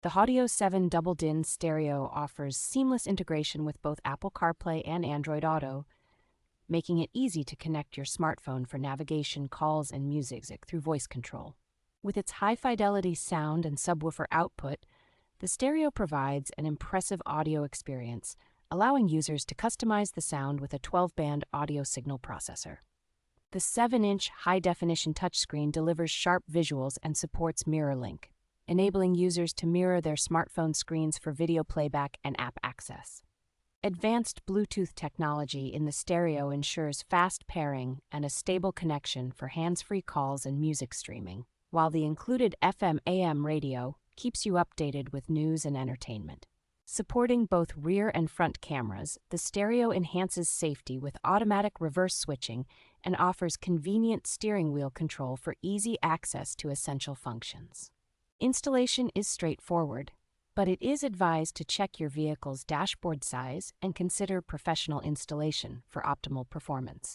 The Haudio 7 double-din stereo offers seamless integration with both Apple CarPlay and Android Auto, making it easy to connect your smartphone for navigation, calls, and music through voice control. With its high-fidelity sound and subwoofer output, the stereo provides an impressive audio experience, allowing users to customize the sound with a 12-band audio signal processor. The 7-inch high-definition touchscreen delivers sharp visuals and supports MirrorLink, enabling users to mirror their smartphone screens for video playback and app access. Advanced Bluetooth technology in the stereo ensures fast pairing and a stable connection for hands-free calls and music streaming, while the included FM/AM radio keeps you updated with news and entertainment. Supporting both rear and front cameras, the stereo enhances safety with automatic reverse switching and offers convenient steering wheel control for easy access to essential functions. Installation is straightforward, but it is advised to check your vehicle's dashboard size and consider professional installation for optimal performance.